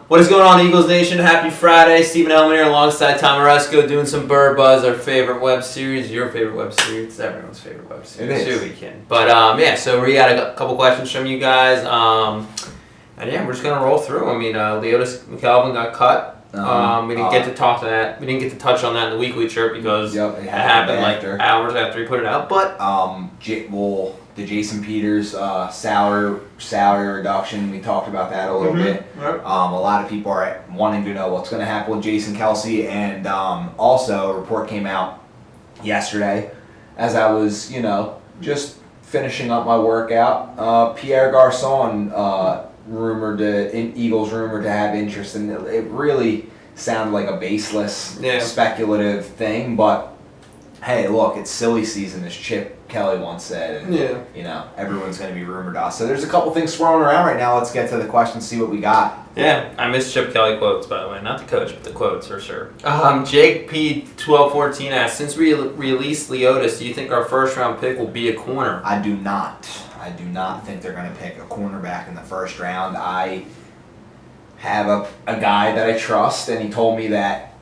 What is going on, Eagles Nation? Happy Friday. Stephen Hellmann here alongside Tom Aresco doing some Bird Buzz, our favorite web series. Your favorite web series. It's everyone's favorite web series. It is. Weekend. But, yeah, so we got a couple questions from you guys. And, yeah, we're just going to roll through. I mean, Leotis McAlvin got cut. We didn't get to talk to that. We didn't get to touch on that in the weekly chirp because it happened like hours after he put it out. But the Jason Peters salary reduction, we talked about that a little bit. Right. A lot of people are wanting to know what's going to happen with Jason Kelce, and also a report came out yesterday as I was, just finishing up my workout. Pierre Garçon Eagles rumored to have interest, and it really sounded like a baseless, speculative thing. But hey, look, it's silly season, as Chip Kelly once said, and everyone's going to be rumored to us. So there's a couple things swirling around right now. Let's get to the questions, see what we got. Yeah, I miss Chip Kelly quotes, by the way, not the coach, but the quotes for sure. Jake P1214 asks, since we released Leotis, do you think our first round pick will be a corner? I do not. I do not think they're going to pick a cornerback in the first round. I have a guy that I trust, and he told me that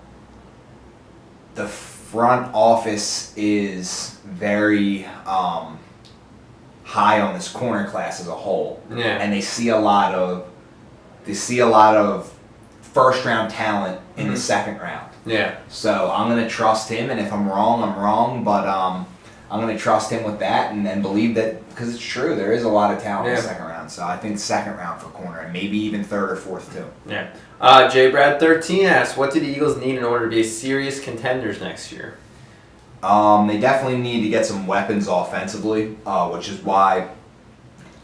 the front office is very high on this corner class as a whole, and they see a lot of first round talent in the second round. Yeah. So I'm gonna trust him, and if I'm wrong, I'm wrong. But I'm gonna trust him with that, and then believe that because it's true. There is a lot of talent in the second round. So I think second round for corner, and maybe even third or fourth too. Yeah. J Brad 13 asks, what do the Eagles need in order to be serious contenders next year? They definitely need to get some weapons offensively, which is why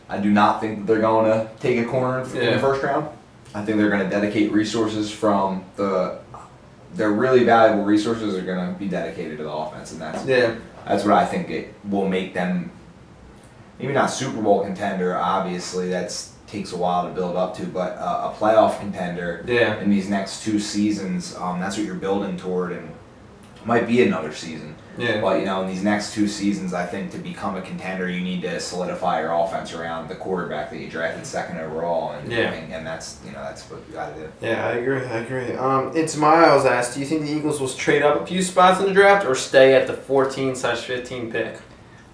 I do not think that they're going to take a corner in the first round. I think they're going to dedicate resources from their really valuable resources are going to be dedicated to the offense, and that's what I think it will make them. Maybe not Super Bowl contender, obviously takes a while to build up to, but a playoff contender in these next two seasons. That's what you're building toward, and it might be another season. Yeah. But in these next two seasons, I think to become a contender, you need to solidify your offense around the quarterback that you drafted second overall, and that's what you got to do. Yeah, I agree. It's Miles asked, do you think the Eagles will trade up a few spots in the draft or stay at the 14/15 pick?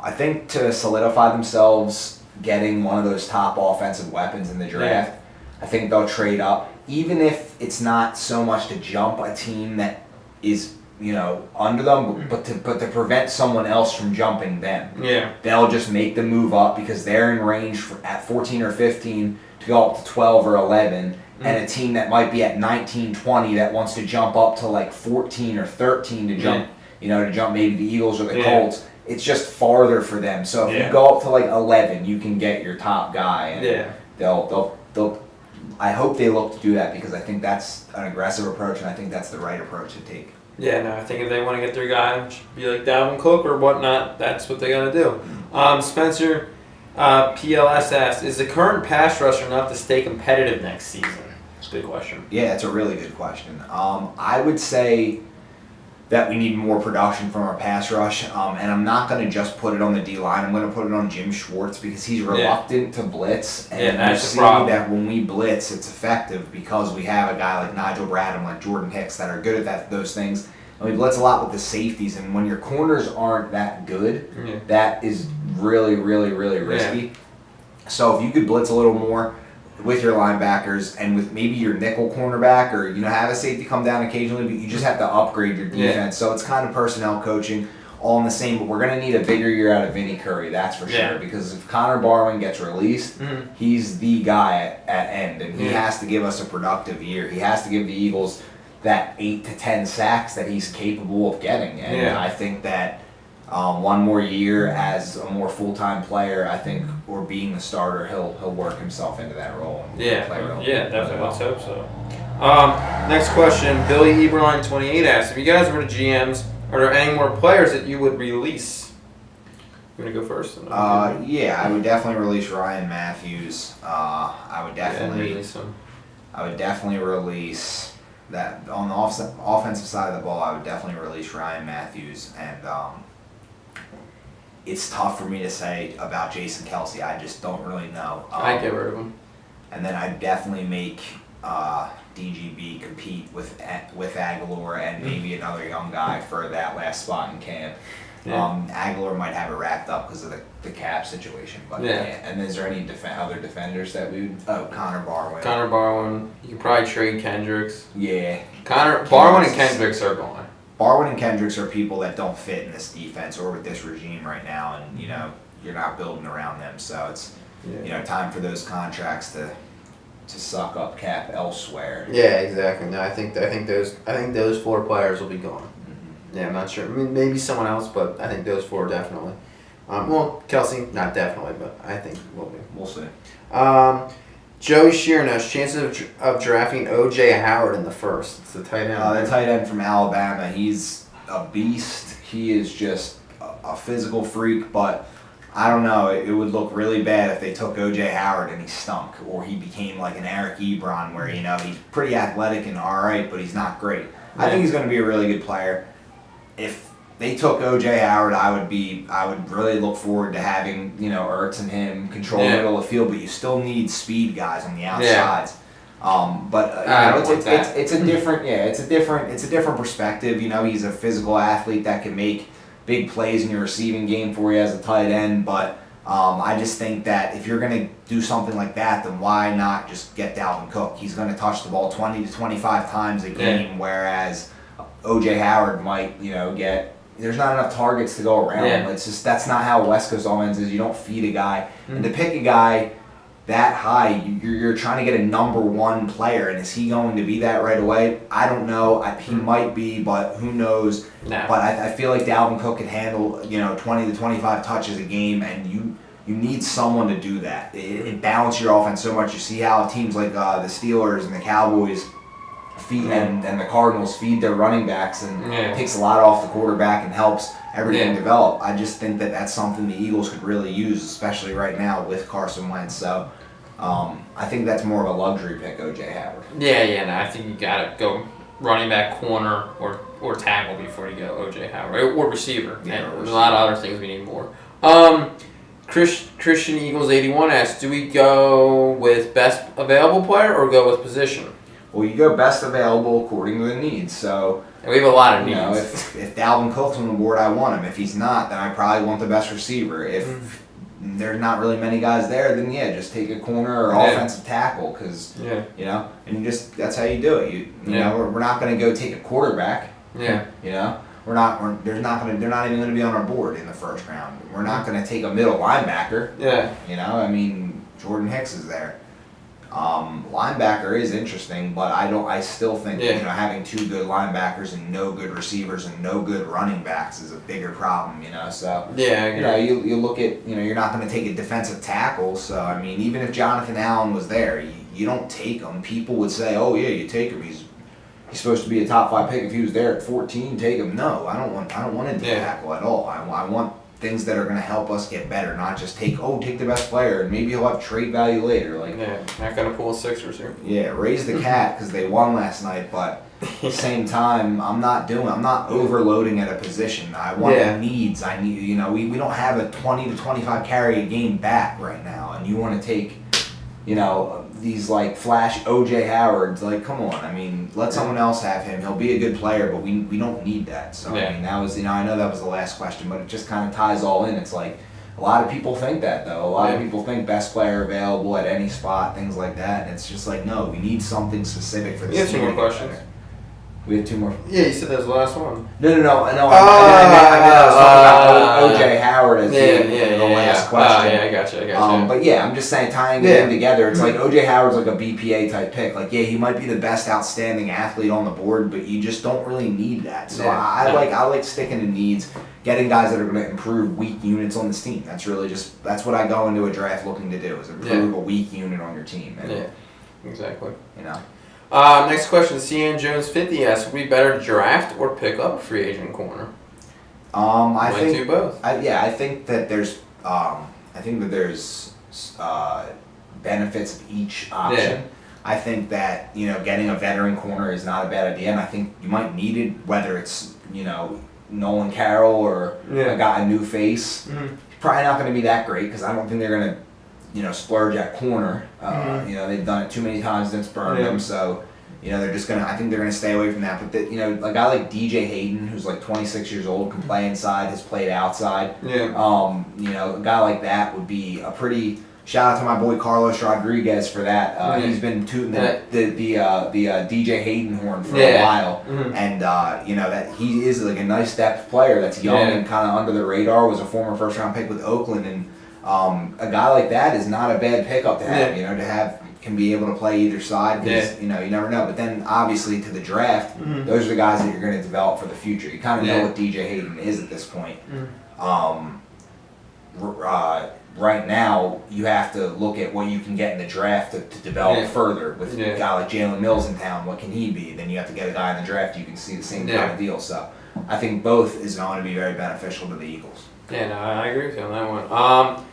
I think to solidify themselves, getting one of those top offensive weapons in the draft, I think they'll trade up, even if it's not so much to jump a team that is under them, but to prevent someone else from jumping them. Yeah. They'll just make them move up because they're in range at 14 or 15 to go up to 12 or 11, and a team that might be at 19, 20 that wants to jump up to like 14 or 13 to jump, to jump maybe the Eagles or the Colts. It's just farther for them. So if you go up to like 11, you can get your top guy, and they'll I hope they look to do that because I think that's an aggressive approach, and I think that's the right approach to take. Yeah, no, I think if they want to get their guy, be like Dalvin Cook or whatnot, that's what they got to do. Spencer PLS asks, is the current pass rush enough to stay competitive next season? It's a good question. Yeah, it's a really good question. I would say that we need more production from our pass rush, and I'm not going to just put it on the D-line. I'm going to put it on Jim Schwartz because he's reluctant to blitz, and that's you see that when we blitz, it's effective because we have a guy like Nigel Bradham, like Jordan Hicks that are good at those things, and we blitz a lot with the safeties, and when your corners aren't that good, that is really, really, really risky. So if you could blitz a little more with your linebackers and with maybe your nickel cornerback, or have a safety come down occasionally, but you just have to upgrade your defense. So it's kind of personnel coaching all in the same, but we're going to need a bigger year out of Vinny Curry, that's for sure, because if Connor Barwin gets released, he's the guy at end, and he has to give us a productive year. He has to give the Eagles that 8 to 10 sacks that he's capable of getting, and I think that one more year as a more full-time player, I think, or being the starter, he'll work himself into that role. And play well. Definitely. Let's hope so. Next question, Billy Eberline 28 asks, if you guys were the GMs, are there any more players that you would release? You want to go first? I would definitely release Ryan Matthews. I would definitely release him. I would definitely release that on the offensive side of the ball. I would definitely release Ryan Matthews, and it's tough for me to say about Jason Kelce. I just don't really know. I'd get rid of him. And then I'd definitely make DGB compete with Aguilar and maybe another young guy for that last spot in camp. Yeah. Aguilar might have it wrapped up because of the cap situation, but yeah. And is there any other defenders that we would? Oh, Connor Barwin. Connor Barwin. You could probably trade Kendricks. Yeah. Barwin and Kendricks are going. Barwin and Kendricks are people that don't fit in this defense or with this regime right now, and you're not building around them, so it's time for those contracts to suck up cap elsewhere. Yeah, exactly. No, I think those 4 players will be gone. Yeah, I'm not sure. I mean, maybe someone else, but I think those 4 definitely. Well, Kelsey, not definitely, but I think will be. We'll see. Joey Shearnosh, chances of drafting O.J. Howard in the first. It's the tight end. The tight end from Alabama. He's a beast. He is just a physical freak, but I don't know. It would look really bad if they took O.J. Howard and he stunk, or he became like an Eric Ebron, where he's pretty athletic and all right, but he's not great. Yeah. I think he's going to be a really good player. If they took O.J. Howard, I would really look forward to having Ertz and him control the middle of the field, but you still need speed guys on the outsides. Yeah. It's a different perspective. He's a physical athlete that can make big plays in your receiving game for you as a tight end, but I just think that if you're going to do something like that, then why not just get Dalvin Cook? He's going to touch the ball 20 to 25 times a game, whereas O.J. Howard might, get. There's not enough targets to go around. Yeah. It's just that's not how West Coast offense is. You don't feed a guy, and to pick a guy that high, you're trying to get a number 1 player, and is he going to be that right away? I don't know. He might be, but who knows? No. But I feel like Dalvin Cook can handle 20 to 25 touches a game, and you need someone to do that. It balances your offense so much. You see how teams like the Steelers and the Cowboys feed and the Cardinals feed their running backs, and it takes a lot off the quarterback and helps everything develop. I just think that that's something the Eagles could really use, especially right now with Carson Wentz. So I think that's more of a luxury pick, O.J. Howard. Yeah, no, I think you gotta go running back, corner, or tackle before you go O.J. Howard, or receiver. Yeah, and there's a lot of other things we need more. Christian Eagles 81 asks, do we go with best available player or go with position? Well, you go best available according to the needs. So we have a lot of needs. If Dalvin Cook's on the board, I want him. If he's not, then I probably want the best receiver. If there's not really many guys there, then just take a corner or offensive tackle, because and that's how you do it. You know, we're not going to go take a quarterback. Yeah. They're not even going to be on our board in the first round. We're not going to take a middle linebacker. Yeah. Jordan Hicks is there. Linebacker is interesting, but I still think having 2 good linebackers and no good receivers and no good running backs is a bigger problem. So you look at you're not going to take a defensive tackle. So even if Jonathan Allen was there, you don't take him. People would say, oh yeah, you take him. He's supposed to be a top 5 pick. If he was there at 14, take him. No, I don't want a D tackle at all. I want things that are going to help us get better, not just take the best player and maybe he'll have trade value later. Not going to pull a Sixers here. Yeah, raise the cat because they won last night, but at the same time, I'm not overloading at a position. I want needs. I need, we don't have a 20 to 25 carry a game back right now, and you want to take, these flash O.J. Howards. Come on. Let someone else have him. He'll be a good player, but we don't need that. So that was I know that was the last question, but it just kind of ties all in. It's a lot of people think that though. A lot of people think best player available at any spot, things like that. And it's just no, we need something specific for this. You have 2 more questions. We have 2 more. Yeah, you said that was the last one. No. I was talking about O.J. Howard as the last question. I gotcha. But I'm just saying, tying it in together, it's O.J. Howard's a BPA type pick. He might be the best outstanding athlete on the board, but you just don't really need that. So I like sticking to needs, getting guys that are going to improve weak units on this team. That's really that's what I go into a draft looking to do, is improve a weak unit on your team. And, exactly. Next question, CN Jones 50 asks, would it be better to draft or pick up a free agent corner? I think do both. I think that there's benefits of each option. Yeah. I think that getting a veteran corner is not a bad idea, and I think you might need it, whether it's Nolan Carroll or a new face. Mm-hmm. Probably not going to be that great because I don't think they're going to splurge at corner. They've done it too many times and it's burned them. So You know, they're just gonna. I think they're gonna stay away from that. But a guy like DJ Hayden, who's like 26 years old, can play inside, has played outside. Yeah. A guy like that would be a pretty. Shout out to my boy Carlos Rodriguez for that. He's been tooting the DJ Hayden horn for a while, and that he is like a nice depth player that's young and kind of under the radar. Was a former first round pick with Oakland, and a guy like that is not a bad pickup to have. To have can be able to play either side because you never know. But then obviously to the draft, those are the guys that you're going to develop for the future. You kind of know what DJ Hayden is at this point. Right now, you have to look at what you can get in the draft to develop further. With a guy like Jalen Mills in town, what can he be? Then you have to get a guy in the draft you can see the same kind of deal. So I think both is going to be very beneficial to the Eagles. Yeah, no, I agree with you on that one.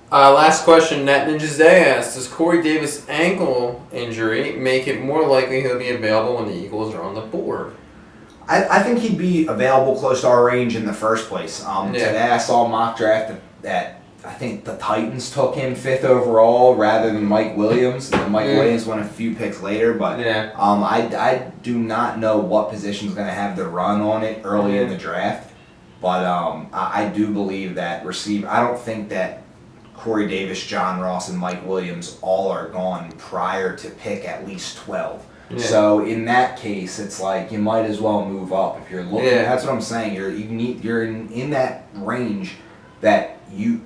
Last question, Net Ninjas Day asked, does Corey Davis' ankle injury make it more likely he'll be available when the Eagles are on the board? I think he'd be available close to our range in the first place. Today I saw a mock draft that I think the Titans took him 5th overall rather than Mike Williams. And Mike Williams went a few picks later, but I do not know what position is going to have the run on it early in the draft. But I do believe that receiver. I don't think that Corey Davis, John Ross, and Mike Williams all are gone prior to pick at least 12. Yeah. So in that case, it's like you might as well move up if you're looking. That's what I'm saying. You're in that range that you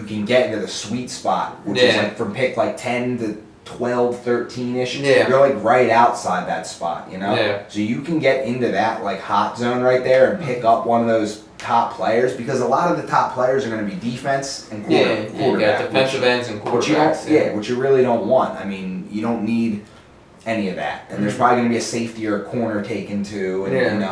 can get into the sweet spot, which is like from pick like 10 to 12, 13-ish. Yeah. You're like right outside that spot, Yeah. So you can get into that like hot zone right there and pick up one of those top players because a lot of the top players are going to be defense and quarterback. You got defensive ends and quarterbacks. Which you really don't want. I mean, you don't need any of that, and there's probably going to be a safety or a corner taken too, and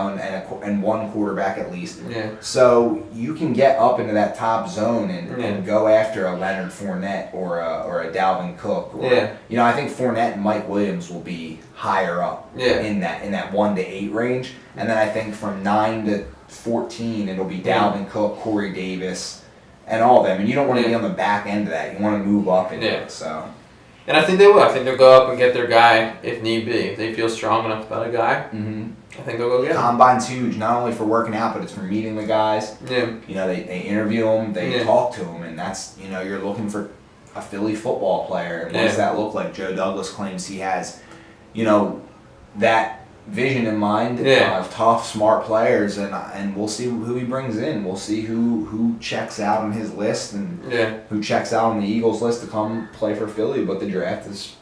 and one quarterback at least. Yeah. So you can get up into that top zone and go after a Leonard Fournette or a Dalvin Cook. Or, I think Fournette and Mike Williams will be higher up in that 1 to 8 range, and then I think from 9 to 14 it'll be Dalvin Cook, Corey Davis, and all of them. And you don't want to be on the back end of that. You want to move up into it. So. And I think they will. I think they'll go up and get their guy if need be. If they feel strong enough about a guy, I think they'll go get him. Combine's huge, not only for working out, but it's for meeting the guys. Yeah. They interview them, they talk to them, and that's, you're looking for a Philly football player. And what does that look like? Joe Douglas claims he has, that vision in mind of tough, smart players, and we'll see who he brings in. We'll see who checks out on his list and who checks out on the Eagles list to come play for Philly. But the draft is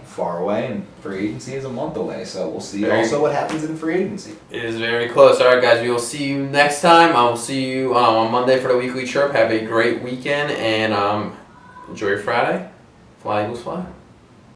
far away, and free agency is a month away. So we'll see also what happens in free agency. It is very close. All right, guys, we will see you next time. I will see you on Monday for the Weekly Chirp. Have a great weekend and enjoy your Friday. Fly Eagles fly.